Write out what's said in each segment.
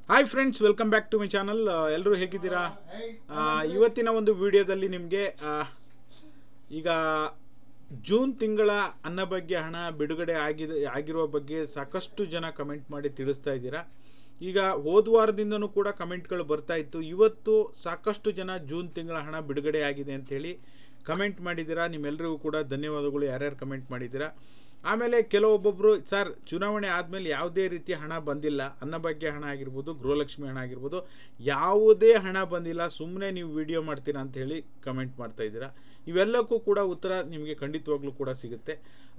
Hi friends, welcome back to my channel. ಎಲ್ಲರೂ ಹೇಗಿದ್ದೀರಾ? ಇವತ್ತಿನ ಒಂದು ವಿಡಿಯೋದಲ್ಲಿ ನಿಮಗೆ ಈಗ ಜೂನ್ ತಿಂಗಳ ಅನ್ನಭಾಗ್ಯ ಹಣ ಬಿಡುಗಡೆ ಆಗಿರುವ ಬಗ್ಗೆ ಸಾಕಷ್ಟು ಜನ ಕಮೆಂಟ್ ಮಾಡಿ ತಿಳಿಸ್ತಾ ಇದ್ದೀರಾ. ಈಗ ಹೋದ ವಾರದಿಂದನೂ ಕೂಡ ಕಮೆಂಟ್ಗಳು ಬರ್ತಾ ಇತ್ತು. ಇವತ್ತು ಸಾಕಷ್ಟು ಜನ ಜೂನ್ ತಿಂಗಳ ಹಣ ಬಿಡುಗಡೆ ಆಗಿದೆ ಅಂಥೇಳಿ ಕಮೆಂಟ್ ಮಾಡಿದ್ದೀರಾ. ನಿಮ್ಮೆಲ್ಲರಿಗೂ ಕೂಡ ಧನ್ಯವಾದಗಳು, ಯಾರ್ಯಾರು ಕಮೆಂಟ್ ಮಾಡಿದ್ದೀರಾ. ಆಮೇಲೆ ಕೆಲವೊಬ್ಬೊಬ್ಬರು, ಸರ್ ಚುನಾವಣೆ ಆದಮೇಲೆ ಯಾವುದೇ ರೀತಿಯ ಹಣ ಬಂದಿಲ್ಲ, ಅನ್ನಭಾಗ್ಯ ಹಣ ಆಗಿರ್ಬೋದು, ಗೃಹಲಕ್ಷ್ಮಿ ಹಣ ಆಗಿರ್ಬೋದು, ಯಾವುದೇ ಹಣ ಬಂದಿಲ್ಲ, ಸುಮ್ಮನೆ ನೀವು ವಿಡಿಯೋ ಮಾಡ್ತೀರಾ ಅಂಥೇಳಿ ಕಮೆಂಟ್ ಮಾಡ್ತಾ ಇದ್ದೀರಾ. ಇವೆಲ್ಲಕ್ಕೂ ಕೂಡ ಉತ್ತರ ನಿಮಗೆ ಖಂಡಿತವಾಗ್ಲೂ ಕೂಡ ಸಿಗುತ್ತೆ.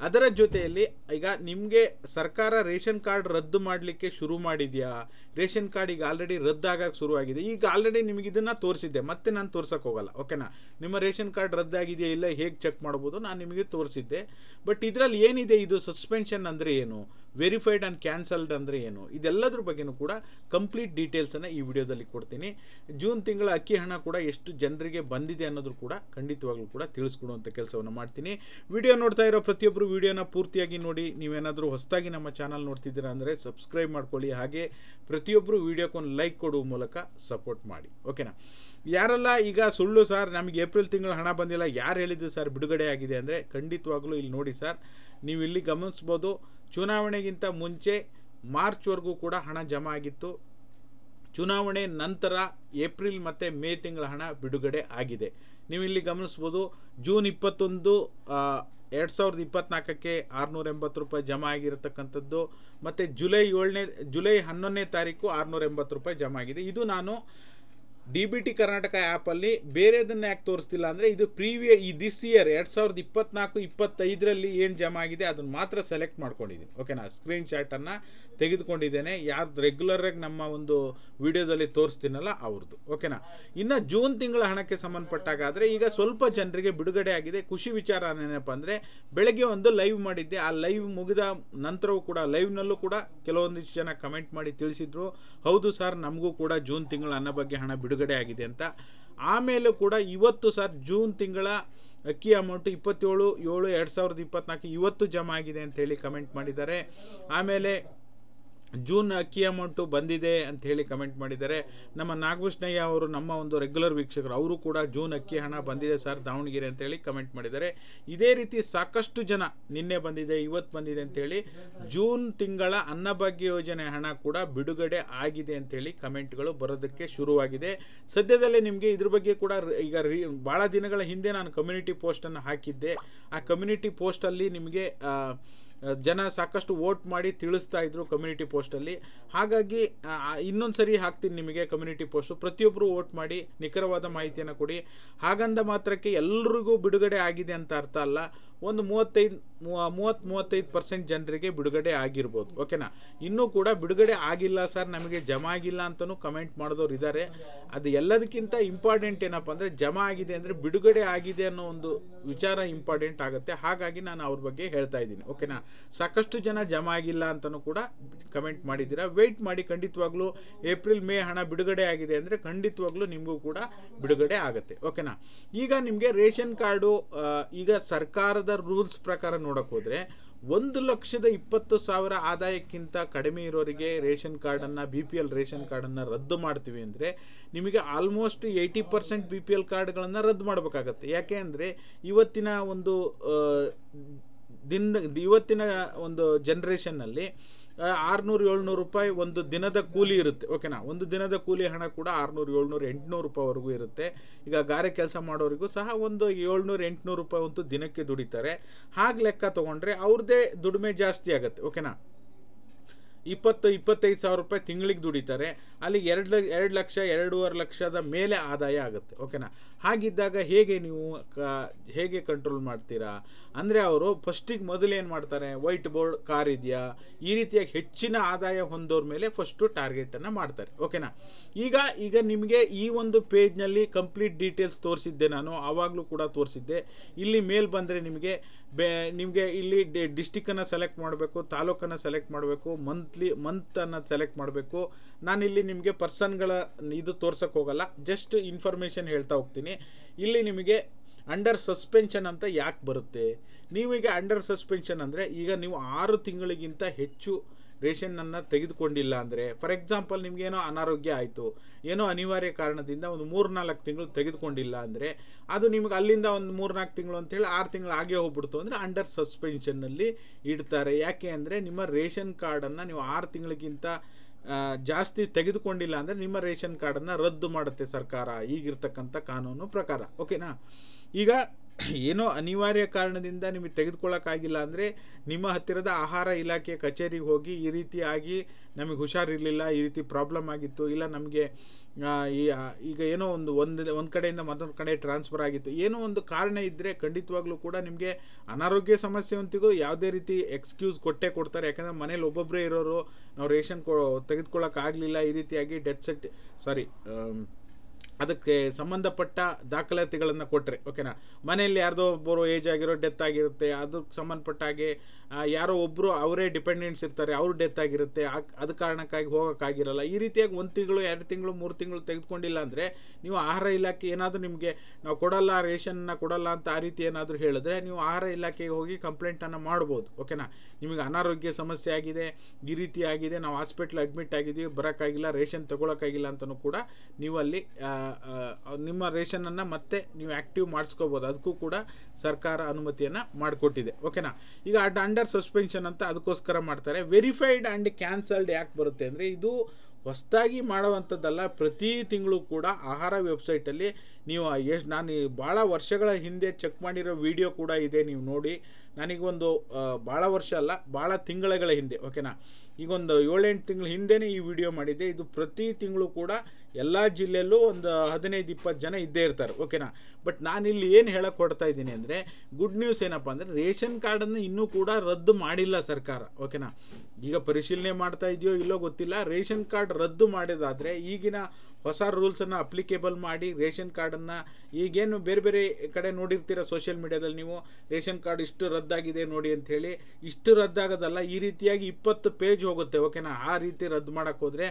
ಅದರ ಜೊತೆಯಲ್ಲಿ ಈಗ ನಿಮಗೆ ಸರ್ಕಾರ ರೇಷನ್ ಕಾರ್ಡ್ ರದ್ದು ಮಾಡಲಿಕ್ಕೆ ಶುರು ಮಾಡಿದೆಯಾ? ರೇಷನ್ ಕಾರ್ಡ್ ಈಗ ಆಲ್ರೆಡಿ ರದ್ದಾಗಕ್ಕೆ ಶುರುವಾಗಿದೆ. ಈಗ ಆಲ್ರೆಡಿ ನಿಮಗೆ ಇದನ್ನು ತೋರಿಸಿದ್ದೆ, ಮತ್ತೆ ನಾನು ತೋರ್ಸಕ್ಕೆ ಹೋಗಲ್ಲ, ಓಕೆನಾ? ನಿಮ್ಮ ರೇಷನ್ ಕಾರ್ಡ್ ರದ್ದಾಗಿದೆಯಾ ಇಲ್ಲ ಹೇಗೆ ಚೆಕ್ ಮಾಡ್ಬೋದು ನಾನು ನಿಮಗೆ ತೋರಿಸಿದ್ದೆ. ಬಟ್ ಇದರಲ್ಲಿ ಏನಿದೆ, ಇದು ಸಸ್ಪೆನ್ಷನ್ ಅಂದರೆ ಏನು, ವೆರಿಫೈಡ್ ಆ್ಯಂಡ್ ಕ್ಯಾನ್ಸಲ್ಡ್ ಅಂದರೆ ಏನು, ಇದೆಲ್ಲದ್ರ ಬಗ್ಗೆಯೂ ಕೂಡ ಕಂಪ್ಲೀಟ್ ಡೀಟೇಲ್ಸನ್ನು ಈ ವಿಡಿಯೋದಲ್ಲಿ ಕೊಡ್ತೀನಿ. ಜೂನ್ ತಿಂಗಳ ಅಕ್ಕಿ ಹಣ ಕೂಡ ಎಷ್ಟು ಜನರಿಗೆ ಬಂದಿದೆ ಅನ್ನೋದು ಕೂಡ ಖಂಡಿತವಾಗ್ಲೂ ಕೂಡ ತಿಳಿಸ್ಕೊಡುವಂಥ ಕೆಲಸವನ್ನು ಮಾಡ್ತೀನಿ. ವಿಡಿಯೋ ನೋಡ್ತಾ ಇರೋ ಪ್ರತಿಯೊಬ್ಬರು ವಿಡಿಯೋನ ಪೂರ್ತಿಯಾಗಿ ನೋಡಿ. ನೀವೇನಾದರೂ ಹೊಸದಾಗಿ ನಮ್ಮ ಚಾನಲ್ ನೋಡ್ತಿದ್ದೀರಾ ಅಂದರೆ ಸಬ್ಸ್ಕ್ರೈಬ್ ಮಾಡ್ಕೊಳ್ಳಿ. ಹಾಗೆ ಪ್ರತಿಯೊಬ್ಬರು ವಿಡಿಯೋಕ್ಕೊಂದು ಲೈಕ್ ಕೊಡುವ ಮೂಲಕ ಸಪೋರ್ಟ್ ಮಾಡಿ, ಓಕೆನಾ? ಯಾರೆಲ್ಲ ಈಗ ಸುಳ್ಳು ಸರ್ ನಮಗೆ ಏಪ್ರಿಲ್ ತಿಂಗಳ ಹಣ ಬಂದಿಲ್ಲ, ಯಾರು ಹೇಳಿದ್ದು ಸರ್ ಬಿಡುಗಡೆ ಆಗಿದೆ ಅಂದರೆ, ಖಂಡಿತವಾಗ್ಲೂ ಇಲ್ಲಿ ನೋಡಿ ಸರ್, ನೀವು ಇಲ್ಲಿ ಗಮನಿಸ್ಬೋದು. ಚುನಾವಣೆಗಿಂತ ಮುಂಚೆ ಮಾರ್ಚ್ವರೆಗೂ ಕೂಡ ಹಣ ಜಮಾ ಆಗಿತ್ತು. ಚುನಾವಣೆ ನಂತರ ಏಪ್ರಿಲ್ ಮತ್ತು ಮೇ ತಿಂಗಳ ಹಣ ಬಿಡುಗಡೆ ಆಗಿದೆ. ನೀವು ಇಲ್ಲಿ ಗಮನಿಸ್ಬೋದು. ಜೂನ್ 21, 2024ಕ್ಕೆ 680 ರೂಪಾಯಿ ಜಮಾ ಆಗಿರತಕ್ಕಂಥದ್ದು. ಮತ್ತು ಜುಲೈ 11ನೇ ತಾರೀಕು 680 ರೂಪಾಯಿ ಜಮಾ ಆಗಿದೆ. ಇದು ನಾನು DBT ಕರ್ನಾಟಕ ಆ್ಯಪಲ್ಲಿ ಬೇರೆದನ್ನು ಯಾಕೆ ತೋರಿಸ್ತಿಲ್ಲ ಅಂದರೆ, ಇದು ಈ ದಿಸ್ ಇಯರ್ 2024-25ರಲ್ಲಿ ಏನು ಜಮಾ ಆಗಿದೆ ಅದನ್ನು ಮಾತ್ರ ಸೆಲೆಕ್ಟ್ ಮಾಡ್ಕೊಂಡಿದ್ದೀನಿ, ಓಕೆನಾ? ಸ್ಕ್ರೀನ್ ಶಾಟನ್ನು ತೆಗೆದುಕೊಂಡಿದ್ದೇನೆ. ಯಾರ್ದು ರೆಗ್ಯುಲರಾಗಿ ನಮ್ಮ ಒಂದು ವಿಡಿಯೋದಲ್ಲಿ ತೋರಿಸ್ತೀನಲ್ಲ ಅವ್ರದ್ದು, ಓಕೆನಾ? ಇನ್ನು ಜೂನ್ ತಿಂಗಳ ಹಣಕ್ಕೆ ಸಂಬಂಧಪಟ್ಟಾಗಾದರೆ ಈಗ ಸ್ವಲ್ಪ ಜನರಿಗೆ ಬಿಡುಗಡೆ ಆಗಿದೆ. ಖುಷಿ ವಿಚಾರ ಏನಪ್ಪ ಅಂದರೆ, ಬೆಳಗ್ಗೆ ಒಂದು ಲೈವ್ ಮಾಡಿದ್ದೆ. ಆ ಲೈವ್ ಮುಗಿದ ನಂತರವೂ ಕೂಡ ಲೈವ್ನಲ್ಲೂ ಕೂಡ ಕೆಲವೊಂದಿಷ್ಟು ಜನ ಕಮೆಂಟ್ ಮಾಡಿ ತಿಳಿಸಿದ್ರು, ಹೌದು ಸರ್ ನಮಗೂ ಕೂಡ ಜೂನ್ ತಿಂಗಳ ಅನ್ನಭಾಗ್ಯ ಹಣ ಬಿಡುಗಡೆ ಆಗಿದೆ ಅಂತ. ಆಮೇಲೆ ಕೂಡ ಇವತ್ತು ಸರ್ ಜೂನ್ ತಿಂಗಳ ಅಕ್ಕಿ ಅಮೌಂಟ್ 27/7/2024 ಇವತ್ತು ಜಮಾ ಆಗಿದೆ ಅಂತೇಳಿ ಕಮೆಂಟ್ ಮಾಡಿದ್ದಾರೆ. ಆಮೇಲೆ ಜೂನ್ ಅಕ್ಕಿ ಅಮೌಂಟು ಬಂದಿದೆ ಅಂತ ಹೇಳಿ ಕಮೆಂಟ್ ಮಾಡಿದ್ದಾರೆ. ನಮ್ಮ ನಾಗಭೂಷಣಯ್ಯ ಅವರು, ನಮ್ಮ ಒಂದು ರೆಗ್ಯುಲರ್ ವೀಕ್ಷಕರು, ಅವರು ಕೂಡ ಜೂನ್ ಅಕ್ಕಿ ಹಣ ಬಂದಿದೆ ಸರ್ ದಾವಣಗೆರೆ ಅಂತೇಳಿ ಕಮೆಂಟ್ ಮಾಡಿದ್ದಾರೆ. ಇದೇ ರೀತಿ ಸಾಕಷ್ಟು ಜನ ನಿನ್ನೆ ಬಂದಿದೆ, ಇವತ್ತು ಬಂದಿದೆ ಅಂತೇಳಿ ಜೂನ್ ತಿಂಗಳ ಅನ್ನಭಾಗ್ಯ ಯೋಜನೆ ಹಣ ಕೂಡ ಬಿಡುಗಡೆ ಆಗಿದೆ ಅಂತೇಳಿ ಕಮೆಂಟ್ಗಳು ಬರೋದಕ್ಕೆ ಶುರುವಾಗಿದೆ. ಸದ್ಯದಲ್ಲೇ ನಿಮಗೆ ಇದ್ರ ಬಗ್ಗೆ ಕೂಡ ಈಗ ಭಾಳ ದಿನಗಳ ಹಿಂದೆ ನಾನು ಕಮ್ಯುನಿಟಿ ಪೋಸ್ಟನ್ನು ಹಾಕಿದ್ದೆ. ಆ ಕಮ್ಯುನಿಟಿ ಪೋಸ್ಟಲ್ಲಿ ನಿಮಗೆ ಜನ ಸಾಕಷ್ಟು ವೋಟ್ ಮಾಡಿ ತಿಳಿಸ್ತಾ ಇದ್ರು ಕಮ್ಯುನಿಟಿ ಪೋಸ್ಟಲ್ಲಿ. ಹಾಗಾಗಿ ಇನ್ನೊಂದು ಸರಿ ಹಾಕ್ತೀನಿ ನಿಮಗೆ ಕಮ್ಯುನಿಟಿ ಪೋಸ್ಟು. ಪ್ರತಿಯೊಬ್ಬರು ವೋಟ್ ಮಾಡಿ ನಿಖರವಾದ ಮಾಹಿತಿಯನ್ನು ಕೊಡಿ. ಹಾಗಂದ ಮಾತ್ರಕ್ಕೆ ಎಲ್ರಿಗೂ ಬಿಡುಗಡೆ ಆಗಿದೆ ಅಂತ ಅರ್ಥ ಅಲ್ಲ. ಒಂದು 30-35% ಜನರಿಗೆ ಬಿಡುಗಡೆ ಆಗಿರ್ಬೋದು, ಓಕೆನಾ? ಇನ್ನೂ ಕೂಡ ಬಿಡುಗಡೆ ಆಗಿಲ್ಲ ಸರ್ ನಮಗೆ ಜಮಾ ಆಗಿಲ್ಲ ಅಂತಲೂ ಕಮೆಂಟ್ ಮಾಡಿದವ್ರು ಇದ್ದಾರೆ. ಅದು ಎಲ್ಲದಕ್ಕಿಂತ ಇಂಪಾರ್ಟೆಂಟ್ ಏನಪ್ಪ ಅಂದರೆ, ಜಮಾ ಆಗಿದೆ ಅಂದರೆ ಬಿಡುಗಡೆ ಆಗಿದೆ ಅನ್ನೋ ಒಂದು ವಿಚಾರ ಇಂಪಾರ್ಟೆಂಟ್ ಆಗುತ್ತೆ. ಹಾಗಾಗಿ ನಾನು ಅವ್ರ ಬಗ್ಗೆ ಹೇಳ್ತಾ ಇದ್ದೀನಿ, ಓಕೆನಾ? ಸಾಕಷ್ಟು ಜನ ಜಮಾ ಆಗಿಲ್ಲ ಅಂತಲೂ ಕೂಡ ಕಮೆಂಟ್ ಮಾಡಿದ್ದೀರಾ. ವೆಯ್ಟ್ ಮಾಡಿ, ಖಂಡಿತವಾಗ್ಲೂ ಏಪ್ರಿಲ್ ಮೇ ಹಣ ಬಿಡುಗಡೆ ಆಗಿದೆ ಅಂದರೆ ಖಂಡಿತವಾಗ್ಲೂ ನಿಮಗೂ ಕೂಡ ಬಿಡುಗಡೆ ಆಗುತ್ತೆ, ಓಕೆನಾ? ಈಗ ನಿಮಗೆ ರೇಷನ್ ಕಾರ್ಡು ಈಗ ಸರ್ಕಾರದ ರೂಲ್ಸ್ ಪ್ರಕಾರ ನೋಡೋಕೆ ಹೋದರೆ 1,20,000 ಆದಾಯಕ್ಕಿಂತ ಕಡಿಮೆ ಇರೋರಿಗೆ ರೇಷನ್ ಕಾರ್ಡನ್ನು, BPL ರೇಷನ್ ಕಾರ್ಡನ್ನು ರದ್ದು ಮಾಡ್ತೀವಿ ಅಂದರೆ ನಿಮಗೆ ಆಲ್ಮೋಸ್ಟ್ 80% BPL ಕಾರ್ಡ್ಗಳನ್ನು ರದ್ದು ಮಾಡಬೇಕಾಗತ್ತೆ. ಯಾಕೆ ಅಂದರೆ ಇವತ್ತಿನ ಒಂದು ಜನ್ರೇಷನ್ನಲ್ಲಿ 600-700 ರೂಪಾಯಿ ಒಂದು ದಿನದ ಕೂಲಿ ಇರುತ್ತೆ, ಓಕೆನಾ? ಒಂದು ದಿನದ ಕೂಲಿ ಹಣ ಕೂಡ 600-700-800 ರೂಪಾಯಿವರೆಗೂ ಇರುತ್ತೆ. ಈಗ ಗಾರೆ ಕೆಲಸ ಮಾಡೋರಿಗೂ ಸಹ ಒಂದು 700-800 ರೂಪಾಯಿ ಒಂದು ದಿನಕ್ಕೆ ದುಡಿತಾರೆ. ಹಾಗೆ ಲೆಕ್ಕ ತೊಗೊಂಡ್ರೆ ಅವ್ರದ್ದೇ ದುಡಿಮೆ ಜಾಸ್ತಿ ಆಗುತ್ತೆ, ಓಕೆನಾ? 20-25 ಸಾವಿರ ರೂಪಾಯಿ ತಿಂಗಳಿಗೆ ದುಡಿತಾರೆ. ಅಲ್ಲಿ 2 ಲಕ್ಷ 2.5 ಲಕ್ಷದ ಮೇಲೆ ಆದಾಯ ಆಗುತ್ತೆ, ಓಕೆನಾ? ಹಾಗಿದ್ದಾಗ ಹೇಗೆ ಕಂಟ್ರೋಲ್ ಮಾಡ್ತೀರಾ ಅಂದರೆ, ಅವರು ಫಸ್ಟಿಗೆ ಮೊದಲೇನು ಮಾಡ್ತಾರೆ, ವೈಟ್ ಬೋರ್ಡ್, ಕಾರ್ ಇದೆಯಾ, ಈ ರೀತಿಯಾಗಿ ಹೆಚ್ಚಿನ ಆದಾಯ ಹೊಂದೋರ ಮೇಲೆ ಫಸ್ಟು ಟಾರ್ಗೆಟನ್ನು ಮಾಡ್ತಾರೆ, ಓಕೆನಾ? ಈಗ ನಿಮಗೆ ಈ ಒಂದು ಪೇಜ್ನಲ್ಲಿ ಕಂಪ್ಲೀಟ್ ಡೀಟೇಲ್ಸ್ ತೋರಿಸಿದ್ದೆ ನಾನು, ಆವಾಗಲೂ ಕೂಡ ತೋರಿಸಿದ್ದೆ. ಇಲ್ಲಿ ಮೇಲ್ ಬಂದರೆ ನಿಮಗೆ ಇಲ್ಲಿ ಡಿಸ್ಟಿಕ್ಕನ್ನು ಸೆಲೆಕ್ಟ್ ಮಾಡಬೇಕು, ತಾಲೂಕನ್ನು ಸೆಲೆಕ್ಟ್ ಮಾಡಬೇಕು, ಮಂತನ್ನು ಸೆಲೆಕ್ಟ್ ಮಾಡಬೇಕು. ನಾನಿಲ್ಲಿ ನಿಮಗೆ ಪರ್ಸನ್ಗಳ ಇದು ತೋರ್ಸಕ್ಕೆ ಹೋಗಲ್ಲ, ಜಸ್ಟ್ ಇನ್ಫಾರ್ಮೇಷನ್ ಹೇಳ್ತಾ ಹೋಗ್ತೀನಿ. ಇಲ್ಲಿ ನಿಮಗೆ ಅಂಡರ್ ಸಸ್ಪೆನ್ಷನ್ ಅಂತ ಯಾಕೆ ಬರುತ್ತೆ? ನೀವೀಗ ಅಂಡರ್ ಸಸ್ಪೆನ್ಷನ್ ಅಂದರೆ, ಈಗ ನೀವು 6 ತಿಂಗಳಿಗಿಂತ ಹೆಚ್ಚು ರೇಷನ್ನನ್ನು ತೆಗೆದುಕೊಂಡಿಲ್ಲ ಅಂದರೆ, ಫಾರ್ ಎಕ್ಸಾಂಪಲ್ ನಿಮಗೇನೋ ಅನಾರೋಗ್ಯ ಆಯಿತು, ಏನೋ ಅನಿವಾರ್ಯ ಕಾರಣದಿಂದ ಒಂದು 3-4 ತಿಂಗಳು ತೆಗೆದುಕೊಂಡಿಲ್ಲ ಅಂದರೆ ಅದು ನಿಮಗೆ ಅಲ್ಲಿಂದ ಒಂದು 3-4 ತಿಂಗಳು ಅಂತೇಳಿ 6 ತಿಂಗಳು ಆಗೇ ಹೋಗ್ಬಿಡ್ತು ಅಂದರೆ ಅಂಡರ್ ಸಸ್ಪೆನ್ಷನ್ನಲ್ಲಿ ಇಡ್ತಾರೆ. ಯಾಕೆ ಅಂದರೆ ನಿಮ್ಮ ರೇಷನ್ ಕಾರ್ಡನ್ನು ನೀವು 6 ತಿಂಗಳಿಗಿಂತ ಜಾಸ್ತಿ ತೆಗೆದುಕೊಂಡಿಲ್ಲ ಅಂದರೆ ನಿಮ್ಮ ರೇಷನ್ ಕಾರ್ಡನ್ನು ರದ್ದು ಮಾಡುತ್ತೆ ಸರ್ಕಾರ, ಈಗಿರ್ತಕ್ಕಂಥ ಕಾನೂನು ಪ್ರಕಾರ. ಓಕೆನಾ? ಈಗ ಏನೋ ಅನಿವಾರ್ಯ ಕಾರಣದಿಂದ ನಿಮಗೆ ತೆಗೆದುಕೊಳ್ಳೋಕ್ಕಾಗಿಲ್ಲ ಅಂದರೆ ನಿಮ್ಮ ಹತ್ತಿರದ ಆಹಾರ ಇಲಾಖೆ ಕಚೇರಿಗೆ ಹೋಗಿ ಈ ರೀತಿಯಾಗಿ ನಮಗೆ ಹುಷಾರಿರಲಿಲ್ಲ, ಈ ರೀತಿ ಪ್ರಾಬ್ಲಮ್ ಆಗಿತ್ತು, ಇಲ್ಲ ನಮಗೆ ಈಗ ಏನೋ ಒಂದು ಕಡೆಯಿಂದ ಮತ್ತೊಂದು ಕಡೆ ಟ್ರಾನ್ಸ್ಫರ್ ಆಗಿತ್ತು, ಏನೋ ಒಂದು ಕಾರಣ ಇದ್ದರೆ ಖಂಡಿತವಾಗ್ಲೂ ಕೂಡ ನಿಮಗೆ ಅನಾರೋಗ್ಯ ಸಮಸ್ಯೆ ಅಂತಿಗೂ ಯಾವುದೇ ರೀತಿ ಎಕ್ಸ್ಕ್ಯೂಸ್ ಕೊಡ್ತಾರೆ. ಯಾಕಂದರೆ ಮನೇಲಿ ಒಬ್ಬೊಬ್ಬರೇ ಇರೋರು, ನಾವು ರೇಷನ್ ತೆಗೆದುಕೊಳ್ಳೋಕ್ಕಾಗಲಿಲ್ಲ, ಈ ರೀತಿಯಾಗಿ ಅದಕ್ಕೆ ಸಂಬಂಧಪಟ್ಟ ದಾಖಲಾತಿಗಳನ್ನು ಕೊಟ್ಟರೆ, ಓಕೆನಾ, ಮನೆಯಲ್ಲಿ ಯಾರ್ದೋ ಒಬ್ಬರು ಏಜ್ ಆಗಿರೋ ಡೆತ್ ಆಗಿರುತ್ತೆ, ಅದಕ್ಕೆ ಸಂಬಂಧಪಟ್ಟ ಹಾಗೆ ಯಾರೋ ಒಬ್ಬರು ಅವರೇ ಡಿಪೆಂಡೆಂಟ್ಸ್ ಇರ್ತಾರೆ, ಅವ್ರು ಡೆತ್ ಆಗಿರುತ್ತೆ, ಅದು ಕಾರಣಕ್ಕಾಗಿ ಹೋಗೋಕ್ಕಾಗಿರಲ್ಲ, ಈ ರೀತಿಯಾಗಿ 1 ತಿಂಗಳು 2 ತಿಂಗಳು 3 ತಿಂಗಳು ತೆಗೆದುಕೊಂಡಿಲ್ಲ ಅಂದರೆ ನೀವು ಆಹಾರ ಇಲಾಖೆ ಏನಾದರೂ ನಿಮಗೆ ನಾವು ಕೊಡಲ್ಲ, ರೇಷನ್ನ ಕೊಡಲ್ಲ ಅಂತ ಆ ರೀತಿ ಏನಾದರೂ ಹೇಳಿದ್ರೆ ನೀವು ಆಹಾರ ಇಲಾಖೆಗೆ ಹೋಗಿ ಕಂಪ್ಲೇಂಟನ್ನು ಮಾಡ್ಬೋದು. ಓಕೆನಾ? ನಿಮಗೆ ಅನಾರೋಗ್ಯ ಸಮಸ್ಯೆ ಆಗಿದೆ, ಈ ರೀತಿ ಆಗಿದೆ, ನಾವು ಹಾಸ್ಪಿಟ್ಲ್ ಅಡ್ಮಿಟ್ ಆಗಿದ್ದೀವಿ, ಬರೋಕ್ಕಾಗಿಲ್ಲ, ರೇಷನ್ ತಗೊಳಕ್ಕಾಗಿಲ್ಲ ಅಂತಲೂ ಕೂಡ ನೀವು ಅಲ್ಲಿ ನಿಮ್ಮ ರೇಷನನ್ನು ಮತ್ತೆ ನೀವು ಆ್ಯಕ್ಟಿವ್ ಮಾಡಿಸ್ಕೋಬೋದು. ಅದಕ್ಕೂ ಕೂಡ ಸರ್ಕಾರ ಅನುಮತಿಯನ್ನು ಮಾಡಿಕೊಟ್ಟಿದೆ. ಓಕೆನಾ? ಈಗ ಅಂಡರ್ ಸಸ್ಪೆನ್ಷನ್ ಅಂತ ಅದಕ್ಕೋಸ್ಕರ ಮಾಡ್ತಾರೆ. ವೆರಿಫೈಡ್ ಆ್ಯಂಡ್ ಕ್ಯಾನ್ಸಲ್ಡ್ ಯಾಕೆ ಬರುತ್ತೆ ಅಂದರೆ ಇದು ಹೊಸದಾಗಿ ಮಾಡುವಂಥದ್ದಲ್ಲ. ಪ್ರತಿ ತಿಂಗಳು ಕೂಡ ಆಹಾರ ವೆಬ್ಸೈಟಲ್ಲಿ ನೀವು ನಾನು ಭಾಳ ವರ್ಷಗಳ ಹಿಂದೆ ಚೆಕ್ ಮಾಡಿರೋ ವಿಡಿಯೋ ಕೂಡ ಇದೆ, ನೀವು ನೋಡಿ. ನನಗೊಂದು ಭಾಳ ವರ್ಷ ಅಲ್ಲ, ಭಾಳ ತಿಂಗಳ ಹಿಂದೆ, ಓಕೆನಾ, ಈಗೊಂದು 7-8 ತಿಂಗಳ ಹಿಂದೆನೇ ಈ ವಿಡಿಯೋ ಮಾಡಿದ್ದೆ. ಇದು ಪ್ರತಿ ತಿಂಗಳು ಕೂಡ ಎಲ್ಲ ಜಿಲ್ಲೆಯಲ್ಲೂ ಒಂದು 15-20 ಜನ ಇದ್ದೇ ಇರ್ತಾರೆ. ಓಕೆನಾ? ಬಟ್ ನಾನಿಲ್ಲಿ ಏನು ಹೇಳಕ್ಕೆ ಕೊಡ್ತಾ ಇದ್ದೀನಿ ಅಂದರೆ, ಗುಡ್ ನ್ಯೂಸ್ ಏನಪ್ಪ ಅಂದರೆ ರೇಷನ್ ಕಾರ್ಡನ್ನು ಇನ್ನೂ ಕೂಡ ರದ್ದು ಮಾಡಿಲ್ಲ ಸರ್ಕಾರ. ಓಕೆನಾ? ಈಗ ಪರಿಶೀಲನೆ ಮಾಡ್ತಾ ಇದೆಯೋ ಇಲ್ಲೋ ಗೊತ್ತಿಲ್ಲ. ರೇಷನ್ ಕಾರ್ಡ್ ರದ್ದು ಮಾಡಿದಾದರೆ ಈಗಿನ ಹೊಸ ರೂಲ್ಸನ್ನು ಅಪ್ಲಿಕೇಬಲ್ ಮಾಡಿ ರೇಷನ್ ಕಾರ್ಡನ್ನು, ಈಗೇನು ಬೇರೆ ಬೇರೆ ಕಡೆ ನೋಡಿರ್ತೀರ ಸೋಷಿಯಲ್ ಮೀಡಿಯಾದಲ್ಲಿ ನೀವು, ರೇಷನ್ ಕಾರ್ಡ್ ಇಷ್ಟು ರದ್ದಾಗಿದೆ ನೋಡಿ ಅಂಥೇಳಿ. ಇಷ್ಟು ರದ್ದಾಗೋದಲ್ಲ, ಈ ರೀತಿಯಾಗಿ 20 ಪೇಜ್ ಹೋಗುತ್ತೆ. ಓಕೆನಾ? ಆ ರೀತಿ ರದ್ದು ಮಾಡೋಕ್ಕೆ ಹೋದರೆ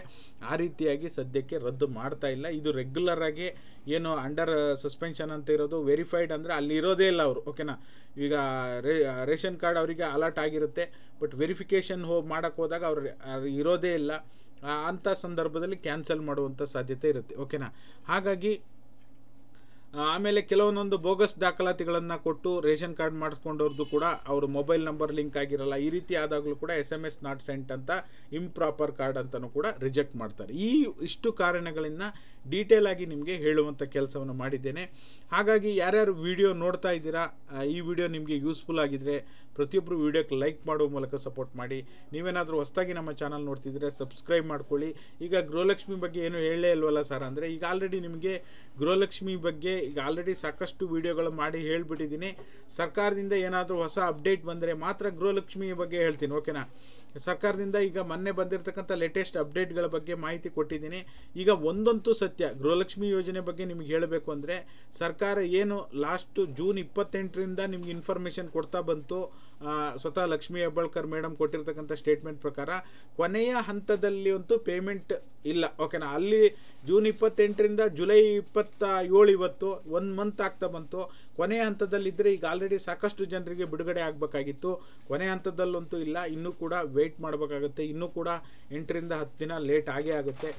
ಆ ರೀತಿಯಾಗಿ ಸದ್ಯಕ್ಕೆ ರದ್ದು ಮಾಡ್ತಾ ಇಲ್ಲ. ಇದು ರೆಗ್ಯುಲರ್ ಆಗಿ ಏನು ಅಂಡರ್ ಸಸ್ಪೆನ್ಷನ್ ಅಂತ ಇರೋದು, ವೆರಿಫೈಡ್ ಅಂದರೆ ಅಲ್ಲಿ ಇರೋದೇ ಇಲ್ಲ ಅವರು. ಓಕೆನಾ? ಈಗ ರೇಷನ್ ಕಾರ್ಡ್ ಅವರಿಗೆ ಅಲರ್ಟ್ ಆಗಿರುತ್ತೆ, ಬಟ್ ವೆರಿಫಿಕೇಷನ್ ಮಾಡೋಕ್ಕೆ ಹೋದಾಗ ಅವ್ರು ಇರೋದೇ ಇಲ್ಲ. ಅಂಥ ಸಂದರ್ಭದಲ್ಲಿ ಕ್ಯಾನ್ಸಲ್ ಮಾಡುವಂಥ ಸಾಧ್ಯತೆ ಇರುತ್ತೆ. ಓಕೆನಾ? ಹಾಗಾಗಿ ಆಮೇಲೆ ಕೆಲವೊಂದೊಂದು ಬೋಗಸ್ ದಾಖಲಾತಿಗಳನ್ನು ಕೊಟ್ಟು ರೇಷನ್ ಕಾರ್ಡ್ ಮಾಡಿಸ್ಕೊಂಡವ್ರದ್ದು ಕೂಡ ಅವ್ರ ಮೊಬೈಲ್ ನಂಬರ್ ಲಿಂಕ್ ಆಗಿರಲ್ಲ. ಈ ರೀತಿ ಆದಾಗಲೂ ಕೂಡ SMS ನಾಟ್ ಸೆಂಟ್ ಅಂತ ಇಂಪ್ರಾಪರ್ ಕಾರ್ಡ್ ಅಂತಲೂ ಕೂಡ ರಿಜೆಕ್ಟ್ ಮಾಡ್ತಾರೆ. ಇಷ್ಟು ಕಾರಣಗಳಿಂದ ಡೀಟೇಲ್ ಆಗಿ ನಿಮಗೆ ಹೇಳುವಂಥ ಕೆಲಸವನ್ನು ಮಾಡಿದ್ದೇನೆ. ಹಾಗಾಗಿ ಯಾರ್ಯಾರು ವಿಡಿಯೋ ನೋಡ್ತಾ ಇದ್ದೀರಾ, ಈ ವಿಡಿಯೋ ನಿಮಗೆ ಯೂಸ್ಫುಲ್ ಆಗಿದ್ದರೆ ಪ್ರತಿಯೊಬ್ಬರು ವಿಡಿಯೋಕ್ಕೆ ಲೈಕ್ ಮಾಡುವ ಮೂಲಕ ಸಪೋರ್ಟ್ ಮಾಡಿ. ನೀವೇನಾದರೂ ಹೊಸದಾಗಿ ನಮ್ಮ ಚಾನಲ್ ನೋಡ್ತಿದ್ರೆ ಸಬ್ಸ್ಕ್ರೈಬ್ ಮಾಡ್ಕೊಳ್ಳಿ. ಈಗ ಗೃಹಲಕ್ಷ್ಮಿ ಬಗ್ಗೆ ಏನು ಹೇಳಲೇ ಇಲ್ವಲ್ಲ ಸರ್ ಅಂದರೆ, ಈಗ ಆಲ್ರೆಡಿ ನಿಮಗೆ ಗೃಹಲಕ್ಷ್ಮಿ ಬಗ್ಗೆ ಈಗ ಆಲ್ರೆಡಿ ಸಾಕಷ್ಟು ವಿಡಿಯೋಗಳು ಮಾಡಿ ಹೇಳಿಬಿಟ್ಟಿದ್ದೀನಿ. ಸರ್ಕಾರದಿಂದ ಏನಾದರೂ ಹೊಸ ಅಪ್ಡೇಟ್ ಬಂದರೆ ಮಾತ್ರ ಗೃಹಲಕ್ಷ್ಮಿ ಬಗ್ಗೆ ಹೇಳ್ತೀನಿ. ಓಕೆನಾ? ಸರ್ಕಾರದಿಂದ ಈಗ ಮೊನ್ನೆ ಬಂದಿರತಕ್ಕಂಥ ಲೇಟೆಸ್ಟ್ ಅಪ್ಡೇಟ್ಗಳ ಬಗ್ಗೆ ಮಾಹಿತಿ ಕೊಟ್ಟಿದ್ದೀನಿ. ಈಗ ಒಂದಂತೂ ಸತ್ಯ, ಗೃಹಲಕ್ಷ್ಮಿ ಯೋಜನೆ ಬಗ್ಗೆ ನಿಮಗೆ ಹೇಳಬೇಕು ಅಂದರೆ ಸರ್ಕಾರ ಏನು ಲಾಸ್ಟ್ ಜೂನ್ 28ರಿಂದ ನಿಮ್ಗೆ ಇನ್ಫಾರ್ಮೇಷನ್ ಕೊಡ್ತಾ ಬಂತು. ಸ್ವತಃ ಲಕ್ಷ್ಮೀ ಹೆಬ್ಬಾಳ್ಕರ್ ಮೇಡಮ್ ಕೊಟ್ಟಿರ್ತಕ್ಕಂಥ ಸ್ಟೇಟ್ಮೆಂಟ್ ಪ್ರಕಾರ ಕೊನೆಯ ಹಂತದಲ್ಲಿ ಅಂತೂ ಪೇಮೆಂಟ್ ಇಲ್ಲ. ಓಕೆನಾ? ಅಲ್ಲಿ ಜೂನ್ 28ರಿಂದ ಜುಲೈ 27 ಇವತ್ತು 1 ಮಂತ್ ಆಗ್ತಾ ಬಂತು. ಕೊನೆಯ ಹಂತದಲ್ಲಿದ್ದರೆ ಈಗ ಆಲ್ರೆಡಿ ಸಾಕಷ್ಟು ಜನರಿಗೆ ಬಿಡುಗಡೆ ಆಗಬೇಕಾಗಿತ್ತು. ಕೊನೆಯ ಹಂತದಲ್ಲಂತೂ ಇಲ್ಲ, ಇನ್ನೂ ಕೂಡ ವೆಯ್ಟ್ ಮಾಡಬೇಕಾಗುತ್ತೆ. ಇನ್ನೂ ಕೂಡ 8ರಿಂದ 10 ದಿನ ಲೇಟ್ ಆಗೇ ಆಗುತ್ತೆ.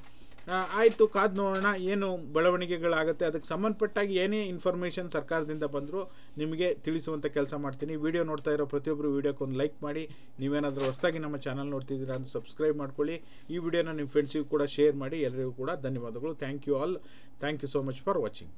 ಆಯಿತು, ಕಾದು ನೋಡೋಣ ಏನು ಬೆಳವಣಿಗೆಗಳಾಗುತ್ತೆ. ಅದಕ್ಕೆ ಸಂಬಂಧಪಟ್ಟಾಗಿ ಏನೇ ಇನ್ಫಾರ್ಮೇಷನ್ ಸರ್ಕಾರದಿಂದ ಬಂದರೂ ನಿಮಗೆ ತಿಳಿಸುವಂಥ ಕೆಲಸ ಮಾಡ್ತೀನಿ. ವಿಡಿಯೋ ನೋಡ್ತಾ ಇರೋ ಪ್ರತಿಯೊಬ್ಬರು ವಿಡಿಯೋಕ್ಕೊಂದು ಲೈಕ್ ಮಾಡಿ. ನೀವೇನಾದರೂ ಹೊಸದಾಗಿ ನಮ್ಮ ಚಾನಲ್ ನೋಡ್ತಿದ್ದೀರಾ ಅಂತ ಸಬ್ಸ್ಕ್ರೈಬ್ ಮಾಡ್ಕೊಳ್ಳಿ. ಈ ವಿಡಿಯೋನ ನಿಮ್ಮ ಫ್ರೆಂಡ್ಸಿಗೂ ಕೂಡ ಶೇರ್ ಮಾಡಿ. ಎಲ್ಲರಿಗೂ ಕೂಡ ಧನ್ಯವಾದಗಳು. Thank you all. Thank you so much for watching.